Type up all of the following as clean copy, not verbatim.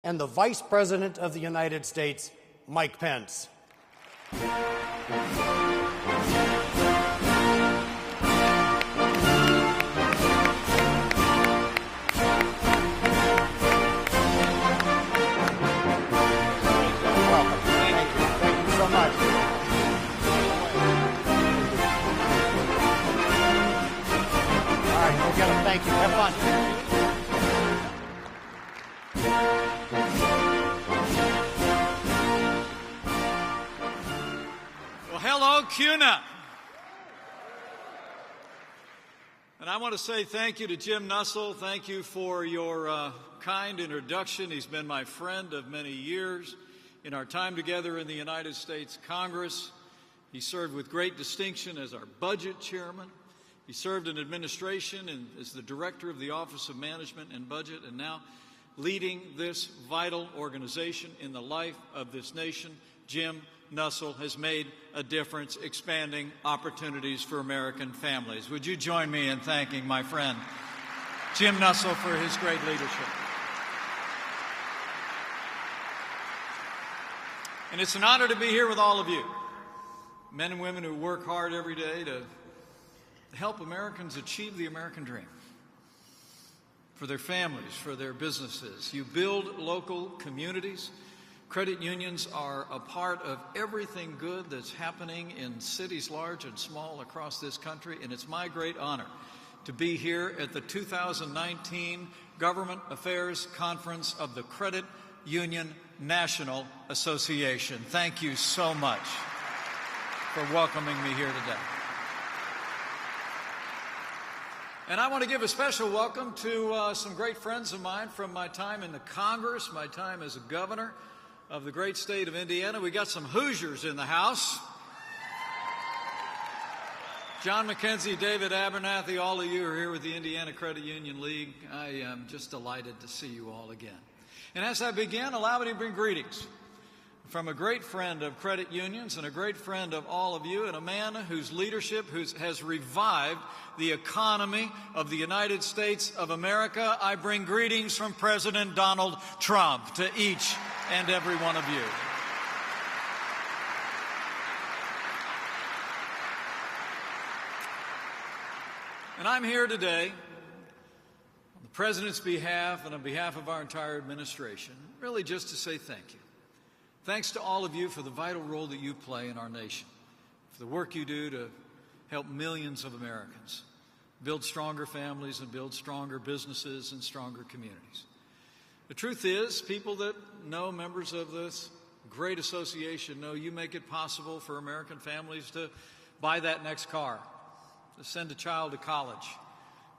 and the Vice President of the United States, Mike Pence. Thank you. Have fun. Well, hello, CUNA. And I want to say thank you to Jim Nussle. Thank you for your kind introduction. He's been my friend of many years. In our time together in the United States Congress, he served with great distinction as our budget chairman. He served in administration and as the director of the Office of Management and Budget, and now leading this vital organization in the life of this nation. Jim Nussle has made a difference, expanding opportunities for American families. Would you join me in thanking my friend Jim Nussle for his great leadership? And it's an honor to be here with all of you, men and women who work hard every day to help Americans achieve the American dream, for their families, for their businesses. You build local communities. Credit unions are a part of everything good that's happening in cities large and small across this country, and it's my great honor to be here at the 2019 Government Affairs Conference of the Credit Union National Association. Thank you so much for welcoming me here today. And I want to give a special welcome to some great friends of mine from my time in the Congress, my time as a governor of the great state of Indiana. We got some Hoosiers in the house. John McKenzie, David Abernathy, all of you are here with the Indiana Credit Union League. I am just delighted to see you all again. And as I begin, allow me to bring greetings from a great friend of credit unions and a great friend of all of you, and a man whose leadership has revived the economy of the United States of America. I bring greetings from President Donald Trump to each and every one of you. And I'm here today on the President's behalf and on behalf of our entire administration, really just to say thank you. Thanks to all of you for the vital role that you play in our nation, for the work you do to help millions of Americans build stronger families and build stronger businesses and stronger communities. The truth is, people that know members of this great association know you make it possible for American families to buy that next car, to send a child to college,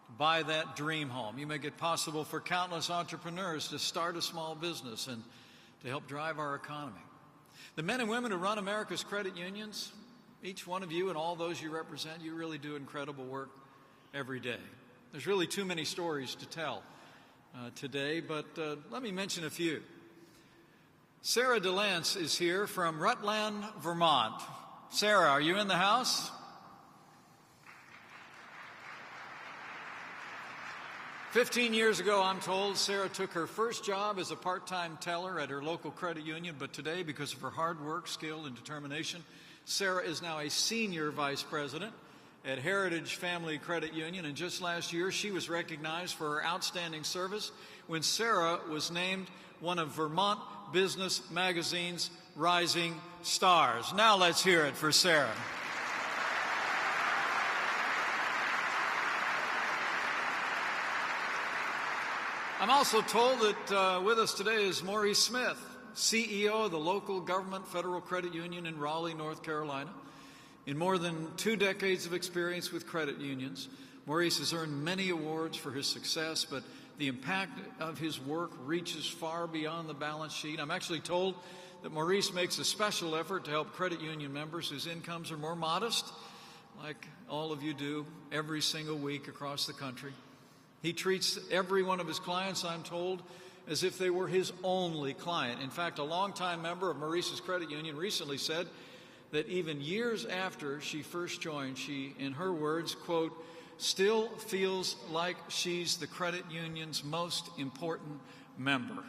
to buy that dream home. You make it possible for countless entrepreneurs to start a small business and to help drive our economy. The men and women who run America's credit unions, each one of you and all those you represent, you really do incredible work every day. There's really too many stories to tell today, but let me mention a few. Sarah DeLance is here from Rutland, Vermont. Sarah, are you in the house? "15 years ago, I'm told, Sarah took her first job as a part-time teller at her local credit union, but today, because of her hard work, skill, and determination, Sarah is now a senior vice president at Heritage Family Credit Union, and just last year, she was recognized for her outstanding service when Sarah was named one of Vermont Business Magazine's Rising Stars." Now let's hear it for Sarah. I'm also told that with us today is Maurice Smith, CEO of the local Government Federal Credit Union in Raleigh, North Carolina. In more than 2 decades of experience with credit unions, Maurice has earned many awards for his success, but the impact of his work reaches far beyond the balance sheet. I'm actually told that Maurice makes a special effort to help credit union members whose incomes are more modest, like all of you do every single week across the country. He treats every one of his clients, I'm told, as if they were his only client. In fact, a longtime member of Maurice's credit union recently said that even years after she first joined, she, in her words, quote, "still feels like she's the credit union's most important member."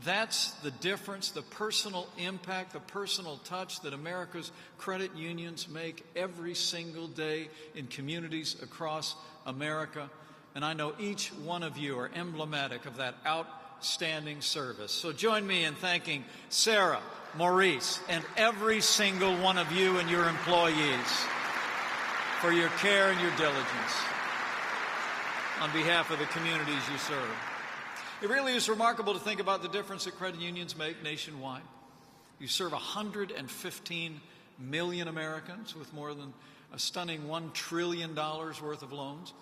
That's the difference, the personal impact, the personal touch that America's credit unions make every single day in communities across America. And I know each one of you are emblematic of that outstanding service. So join me in thanking Sarah, Maurice, and every single one of you and your employees for your care and your diligence on behalf of the communities you serve. It really is remarkable to think about the difference that credit unions make nationwide. You serve 115 million Americans with more than a stunning $1 trillion worth of loans.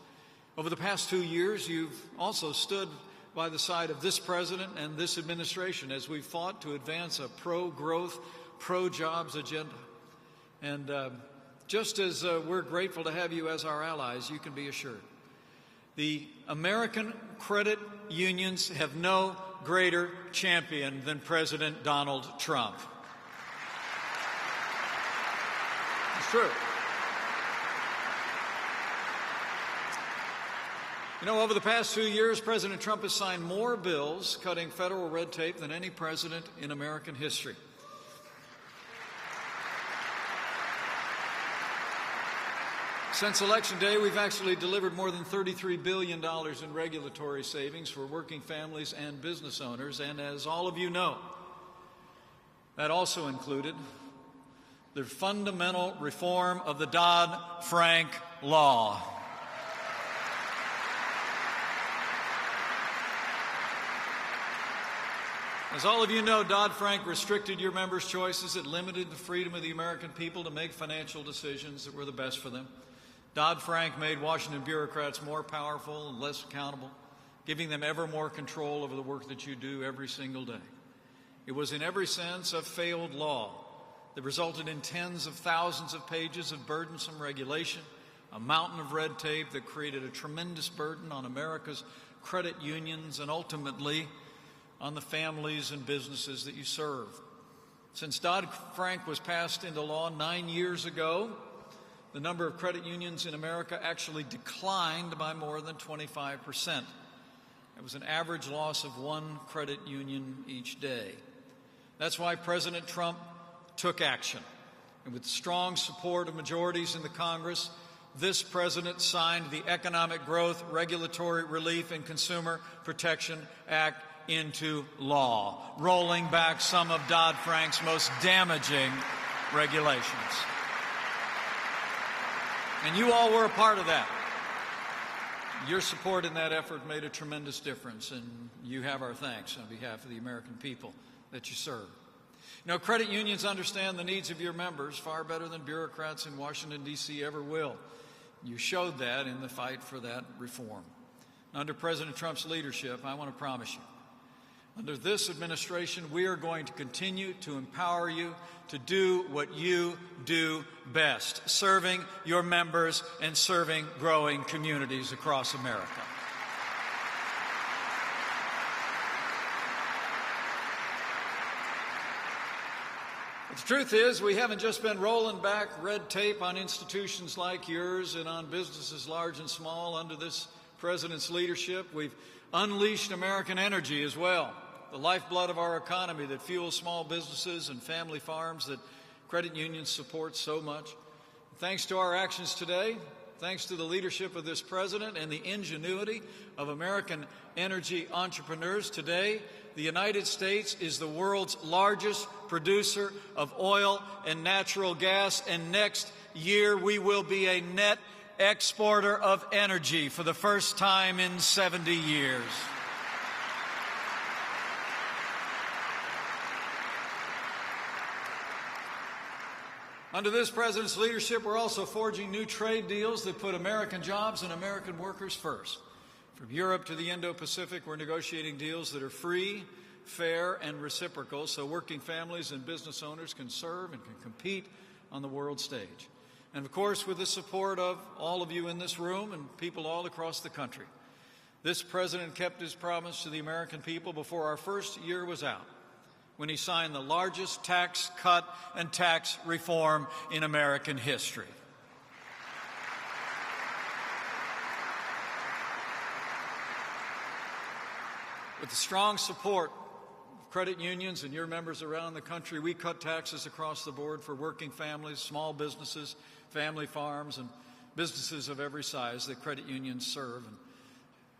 Over the past 2 years, you've also stood by the side of this president and this administration as we've fought to advance a pro-growth, pro-jobs agenda. And just as we're grateful to have you as our allies, you can be assured the American credit unions have no greater champion than President Donald Trump. It's true. You know, over the past 2 years, President Trump has signed more bills cutting federal red tape than any president in American history. Since Election Day, we've actually delivered more than $33 billion in regulatory savings for working families and business owners. And as all of you know, that also included the fundamental reform of the Dodd-Frank law. As all of you know, Dodd-Frank restricted your members' choices. It limited the freedom of the American people to make financial decisions that were the best for them. Dodd-Frank made Washington bureaucrats more powerful and less accountable, giving them ever more control over the work that you do every single day. It was in every sense a failed law that resulted in tens of thousands of pages of burdensome regulation, a mountain of red tape that created a tremendous burden on America's credit unions and ultimately on the families and businesses that you serve. Since Dodd-Frank was passed into law 9 years ago, the number of credit unions in America actually declined by more than 25%. It was an average loss of one credit union each day. That's why President Trump took action. And with strong support of majorities in the Congress, this president signed the Economic Growth, Regulatory Relief, and Consumer Protection Act into law, rolling back some of Dodd-Frank's most damaging regulations. And you all were a part of that. Your support in that effort made a tremendous difference, and you have our thanks on behalf of the American people that you serve. You know, credit unions understand the needs of your members far better than bureaucrats in Washington, D.C. ever will. You showed that in the fight for that reform. Under President Trump's leadership, I want to promise you, under this administration, we are going to continue to empower you to do what you do best, serving your members and serving growing communities across America. But the truth is, we haven't just been rolling back red tape on institutions like yours and on businesses large and small under this president's leadership. We've unleashed American energy as well, the lifeblood of our economy that fuels small businesses and family farms that credit unions support so much. Thanks to our actions today, thanks to the leadership of this president and the ingenuity of American energy entrepreneurs, today the United States is the world's largest producer of oil and natural gas, and next year we will be a net exporter of energy for the first time in 70 years. Under this president's leadership, we're also forging new trade deals that put American jobs and American workers first. From Europe to the Indo-Pacific, we're negotiating deals that are free, fair, and reciprocal so working families and business owners can serve and can compete on the world stage. And of course, with the support of all of you in this room and people all across the country, this president kept his promise to the American people before our first year was out, when he signed the largest tax cut and tax reform in American history. With the strong support of credit unions and your members around the country, we cut taxes across the board for working families, small businesses, family farms, and businesses of every size that credit unions serve. And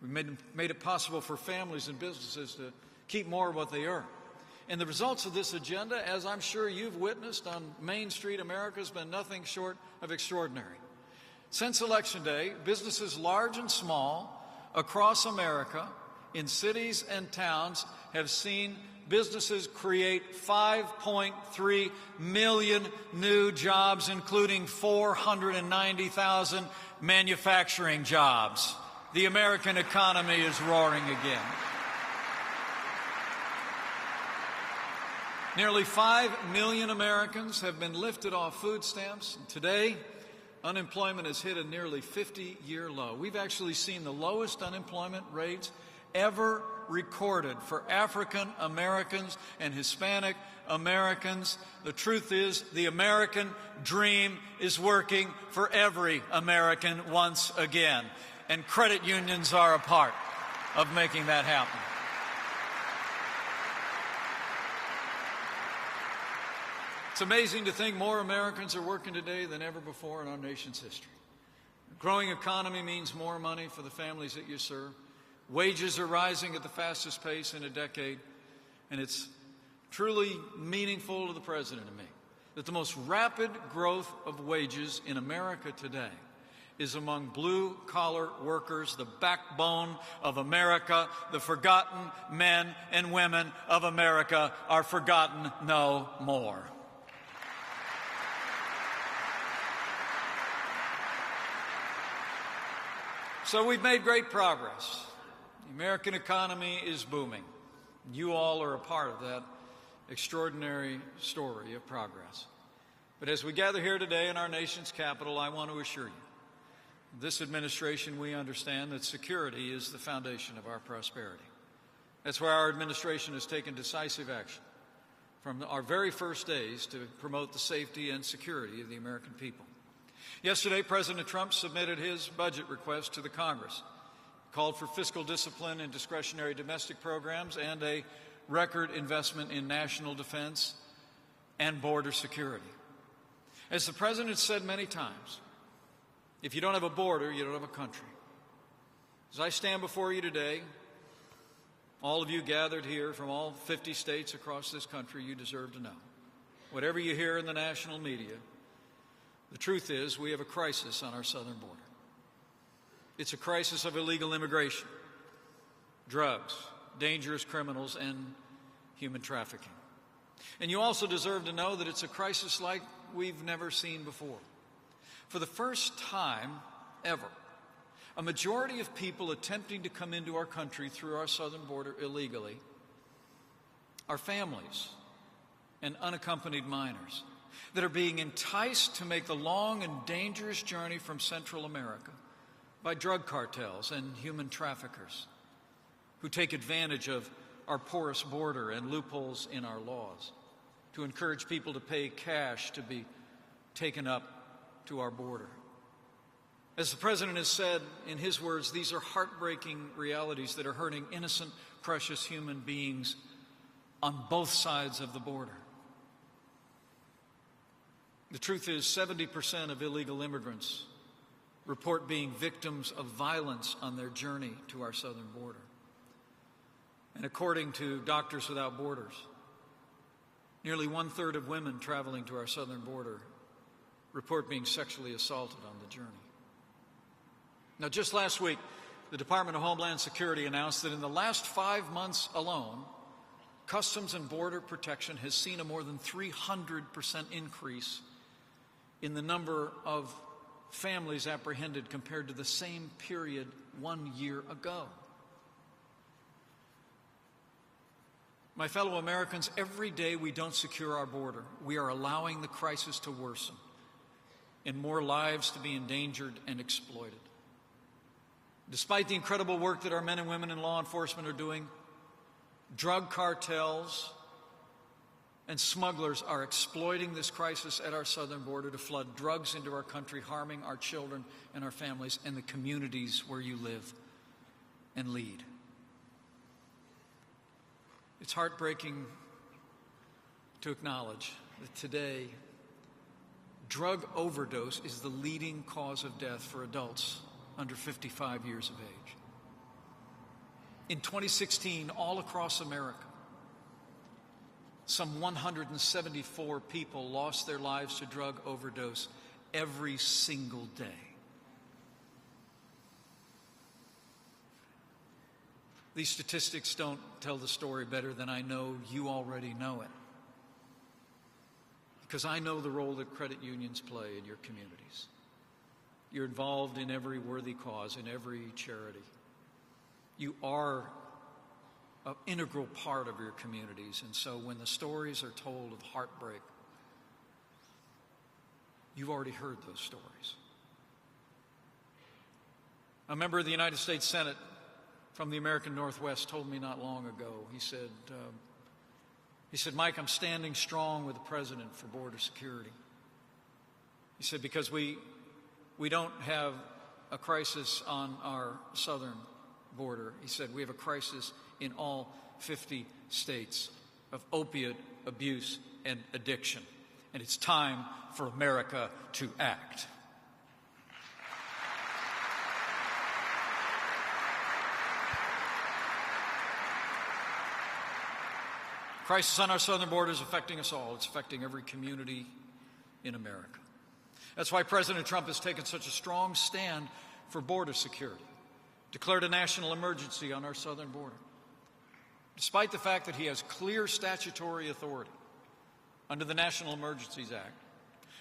we made it possible for families and businesses to keep more of what they earn. And the results of this agenda, as I'm sure you've witnessed on Main Street America, has been nothing short of extraordinary. Since Election Day, businesses large and small across America, in cities and towns, have seen businesses create 5.3 million new jobs, including 490,000 manufacturing jobs. The American economy is roaring again. Nearly 5 million Americans have been lifted off food stamps. Today, unemployment has hit a nearly 50-year low. We've actually seen the lowest unemployment rates ever recorded for African Americans and Hispanic Americans. The truth is, the American dream is working for every American once again, and credit unions are a part of making that happen. It's amazing to think more Americans are working today than ever before in our nation's history. A growing economy means more money for the families that you serve. Wages are rising at the fastest pace in a decade, and it's truly meaningful to the President and me that the most rapid growth of wages in America today is among blue-collar workers, the backbone of America. The forgotten men and women of America are forgotten no more. So we've made great progress. The American economy is booming. You all are a part of that extraordinary story of progress. But as we gather here today in our nation's capital, I want to assure you, this administration, we understand that security is the foundation of our prosperity. That's why our administration has taken decisive action from our very first days to promote the safety and security of the American people. Yesterday, President Trump submitted his budget request to the Congress, called for fiscal discipline in discretionary domestic programs and a record investment in national defense and border security. As the President said many times, if you don't have a border, you don't have a country. As I stand before you today, all of you gathered here from all 50 states across this country, you deserve to know. Whatever you hear in the national media, the truth is we have a crisis on our southern border. It's a crisis of illegal immigration, drugs, dangerous criminals, and human trafficking. And you also deserve to know that it's a crisis like we've never seen before. For the first time ever, a majority of people attempting to come into our country through our southern border illegally are families and unaccompanied minors that are being enticed to make the long and dangerous journey from Central America by drug cartels and human traffickers who take advantage of our porous border and loopholes in our laws to encourage people to pay cash to be taken up to our border. As the President has said in his words, these are heartbreaking realities that are hurting innocent, precious human beings on both sides of the border. The truth is, 70% of illegal immigrants report being victims of violence on their journey to our southern border. And according to Doctors Without Borders, nearly 1/3 of women traveling to our southern border report being sexually assaulted on the journey. Now, just last week, the Department of Homeland Security announced that in the last 5 months alone, Customs and Border Protection has seen a more than 300% increase in the number of families apprehended compared to the same period 1 year ago. My fellow Americans, every day we don't secure our border, we are allowing the crisis to worsen and more lives to be endangered and exploited. Despite the incredible work that our men and women in law enforcement are doing, drug cartels and smugglers are exploiting this crisis at our southern border to flood drugs into our country, harming our children and our families and the communities where you live and lead. It's heartbreaking to acknowledge that today, drug overdose is the leading cause of death for adults under 55 years of age. In 2016, all across America, some 174 people lost their lives to drug overdose every single day. These statistics don't tell the story better than I know you already know it, because I know the role that credit unions play in your communities. You're involved in every worthy cause, in every charity. You are an integral part of your communities, and so when the stories are told of heartbreak, you've already heard those stories. A member of the United States Senate from the American Northwest told me not long ago, he said, Mike, I'm standing strong with the President for border security. He said, because we don't have a crisis on our southern border. He said, we have a crisis in all 50 states of opiate abuse and addiction, and it's time for America to act. Crisis on our southern border is affecting us all. It's affecting every community in America. That's why President Trump has taken such a strong stand for border security, declared a national emergency on our southern border. Despite the fact that he has clear statutory authority under the National Emergencies Act,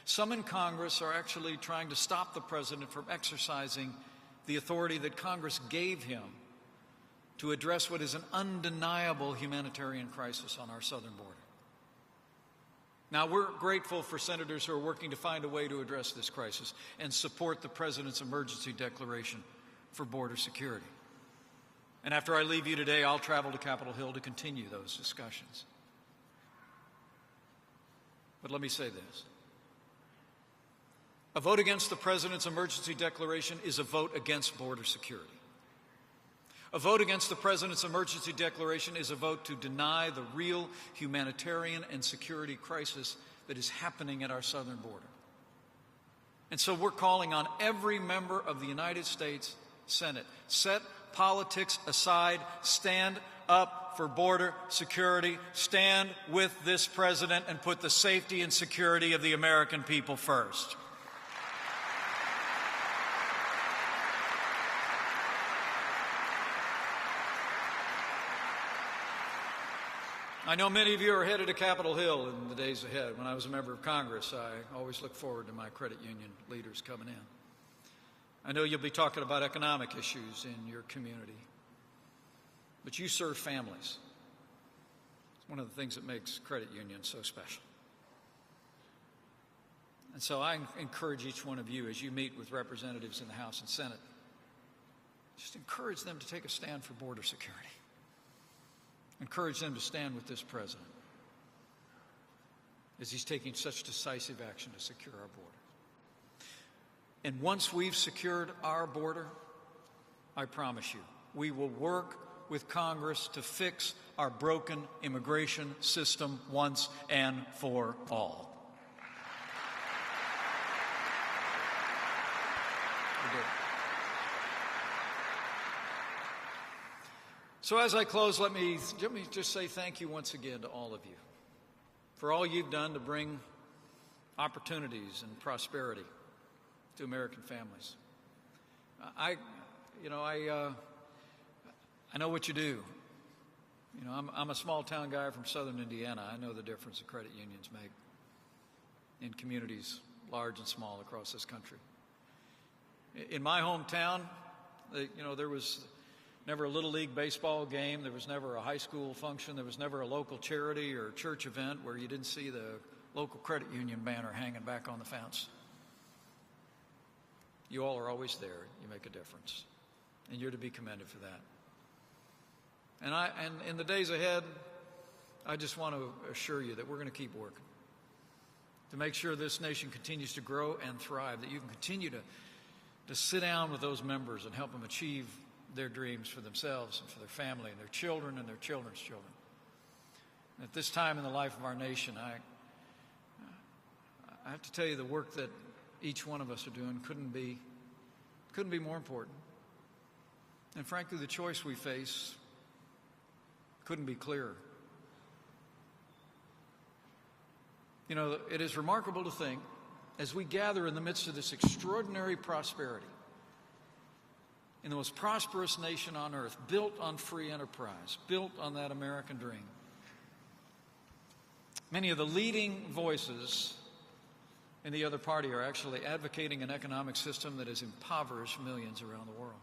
some in Congress are actually trying to stop the president from exercising the authority that Congress gave him to address what is an undeniable humanitarian crisis on our southern border. Now, we're grateful for senators who are working to find a way to address this crisis and support the president's emergency declaration for border security. And after I leave you today, I'll travel to Capitol Hill to continue those discussions. But let me say this. A vote against the president's emergency declaration is a vote against border security. A vote against the president's emergency declaration is a vote to deny the real humanitarian and security crisis that is happening at our southern border. And so we're calling on every member of the United States Senate, set politics aside, stand up for border security, stand with this president, and put the safety and security of the American people first. I know many of you are headed to Capitol Hill in the days ahead. When I was a member of Congress, I always look forward to my credit union leaders coming in. I know you'll be talking about economic issues in your community, but you serve families. It's one of the things that makes credit unions so special. And so I encourage each one of you, as you meet with representatives in the House and Senate, just encourage them to take a stand for border security. Encourage them to stand with this president as he's taking such decisive action to secure our border. And once we've secured our border, I promise you, we will work with Congress to fix our broken immigration system once and for all. We do. So as I close, let me just say thank you once again to all of you for all you've done to bring opportunities and prosperity to American families. I know what you do. You know, I'm a small town guy from southern Indiana. I know the difference that credit unions make in communities large and small across this country. In my hometown, there was never a Little League baseball game. There was never a high school function. There was never a local charity or church event where you didn't see the local credit union banner hanging back on the fence. You all are always there. You make a difference. And you're to be commended for that. And in the days ahead, I just want to assure you that we're going to keep working to make sure this nation continues to grow and thrive, that you can continue to sit down with those members and help them achieve their dreams for themselves and for their family and their children and their children's children. At this time in the life of our nation, I have to tell you the work that each one of us are doing couldn't be more important. And frankly, the choice we face couldn't be clearer. You know, it is remarkable to think, as we gather in the midst of this extraordinary prosperity, in the most prosperous nation on earth, built on free enterprise, built on that American dream, many of the leading voices in the other party are actually advocating an economic system that has impoverished millions around the world.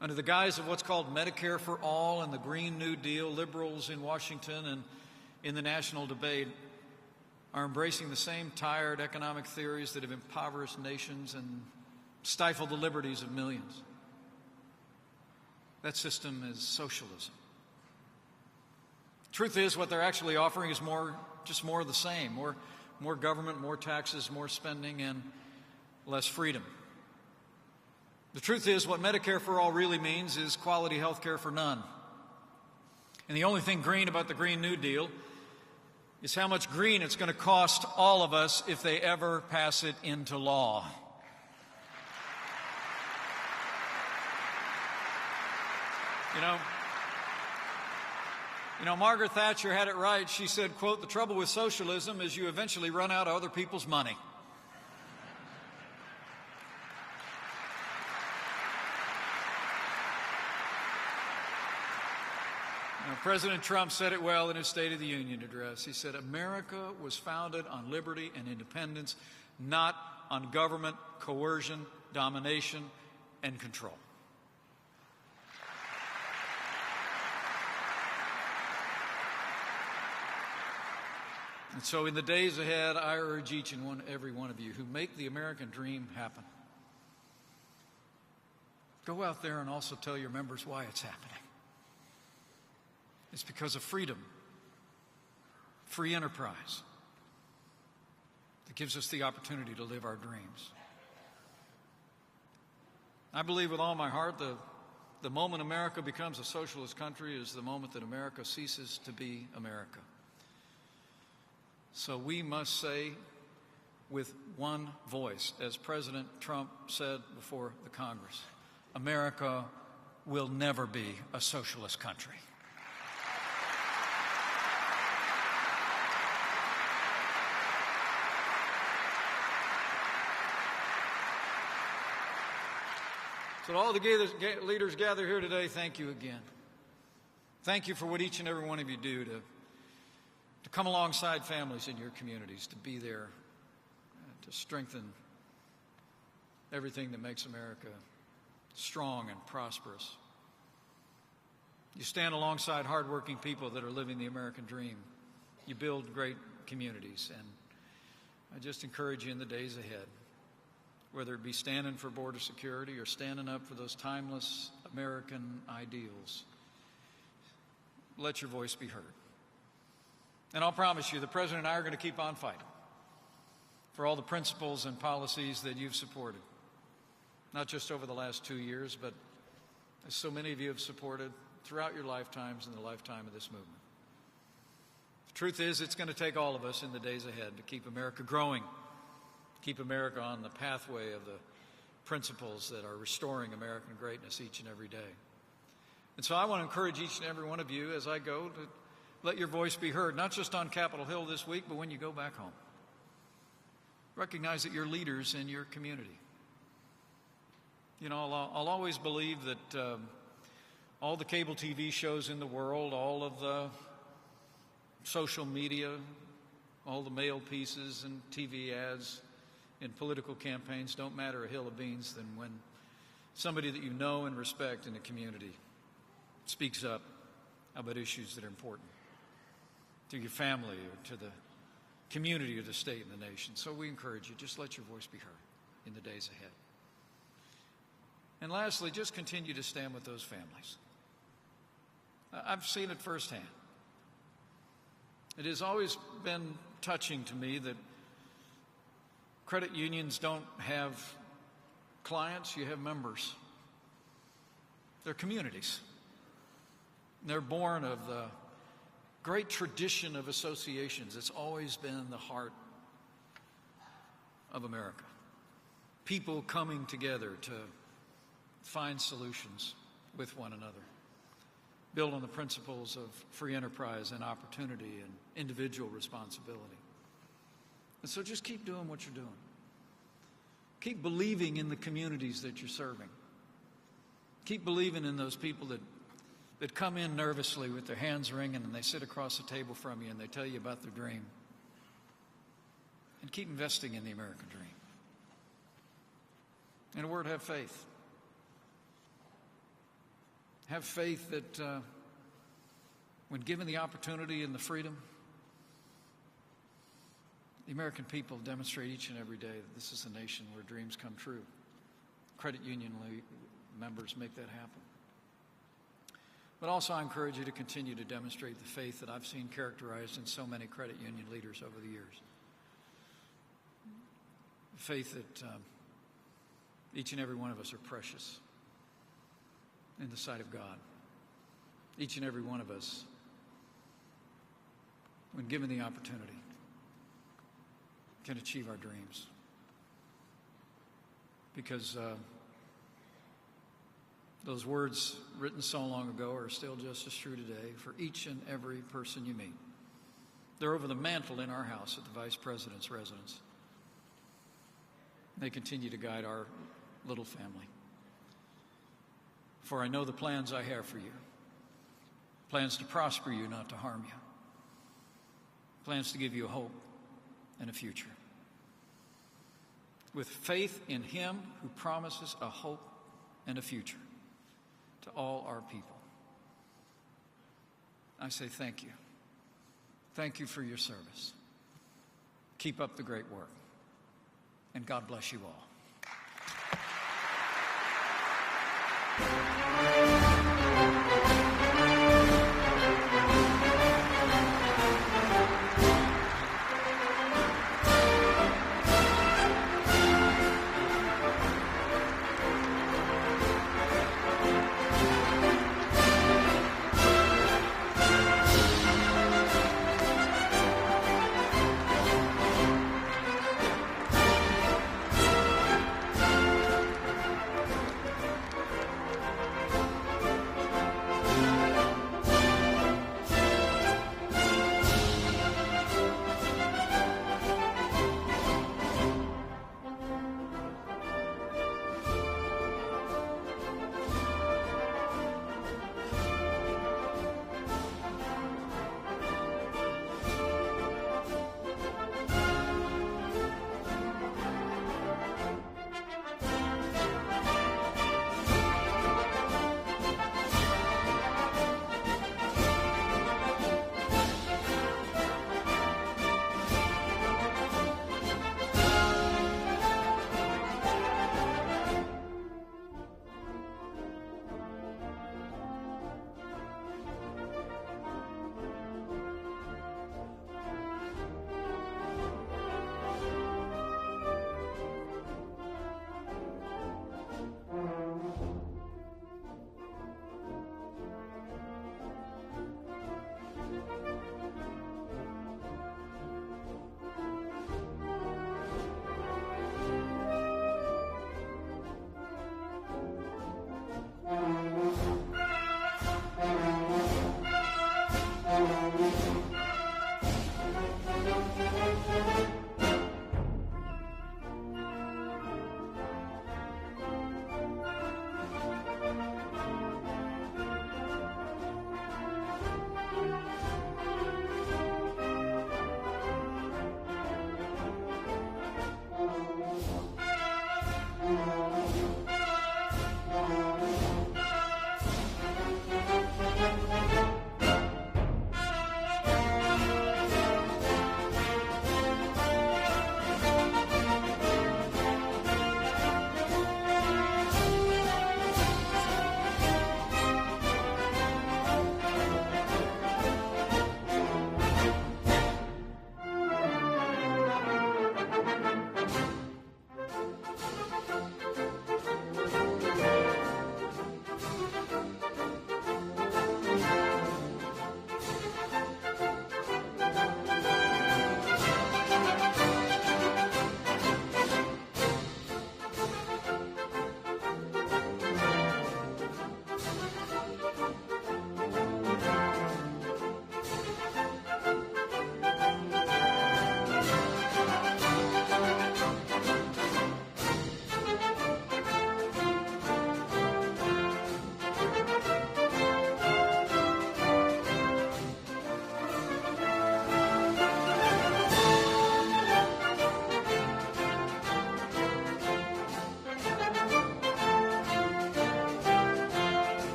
Under the guise of what's called Medicare for All and the Green New Deal, liberals in Washington and in the national debate are embracing the same tired economic theories that have impoverished nations and stifled the liberties of millions. That system is socialism. Truth is, what they're actually offering is just more of the same. More government, more taxes, more spending, and less freedom. The truth is, what Medicare for All really means is quality health care for none. And the only thing green about the Green New Deal is how much green it's going to cost all of us if they ever pass it into law. You know, Margaret Thatcher had it right. She said, quote, "The trouble with socialism is you eventually run out of other people's money." Now, President Trump said it well in his State of the Union address. He said, "America was founded on liberty and independence, not on government, coercion, domination, and control." And so in the days ahead, I urge each and every one of you who make the American dream happen, go out there and also tell your members why it's happening. It's because of freedom, free enterprise, that gives us the opportunity to live our dreams. I believe with all my heart the moment America becomes a socialist country is the moment that America ceases to be America. So we must say with one voice, as President Trump said before the Congress, America will never be a socialist country. So to all the leaders gathered here today, thank you again. Thank you for what each and every one of you do to come alongside families in your communities, to be there, to strengthen everything that makes America strong and prosperous. You stand alongside hardworking people that are living the American dream. You build great communities, and I just encourage you in the days ahead, whether it be standing for border security or standing up for those timeless American ideals, let your voice be heard. And I'll promise you, the President and I are going to keep on fighting for all the principles and policies that you've supported, not just over the last 2 years, but as so many of you have supported throughout your lifetimes and the lifetime of this movement. The truth is, it's going to take all of us in the days ahead to keep America growing, keep America on the pathway of the principles that are restoring American greatness each and every day. And so I want to encourage each and every one of you as I go to let your voice be heard, not just on Capitol Hill this week, but when you go back home. Recognize that you're leaders in your community. You know, I'll always believe that all the cable TV shows in the world, all of the social media, all the mail pieces and TV ads in political campaigns don't matter a hill of beans than when somebody that you know and respect in the community speaks up about issues that are important to your family or to the community or the state and the nation. So we encourage you, just let your voice be heard in the days ahead. And lastly, just continue to stand with those families. I've seen it firsthand. It has always been touching to me that credit unions don't have clients, you have members. They're communities. They're born of the great tradition of associations. It's always been the heart of America. People coming together to find solutions with one another, build on the principles of free enterprise and opportunity and individual responsibility. And so just keep doing what you're doing. Keep believing in the communities that you're serving. Keep believing in those people that come in nervously with their hands ringing and they sit across the table from you and they tell you about their dream. And keep investing in the American dream. In a word, have faith. Have faith that when given the opportunity and the freedom, the American people demonstrate each and every day that this is a nation where dreams come true. Credit union members make that happen. But also I encourage you to continue to demonstrate the faith that I've seen characterized in so many credit union leaders over the years. Faith that each and every one of us are precious in the sight of God. Each and every one of us, when given the opportunity, can achieve our dreams. Because those words written so long ago are still just as true today for each and every person you meet. They're over the mantle in our house at the Vice President's residence. They continue to guide our little family. For I know the plans I have for you. Plans to prosper you, not to harm you. Plans to give you a hope and a future. With faith in Him who promises a hope and a future to all our people. I say thank you. Thank you for your service. Keep up the great work. And God bless you all.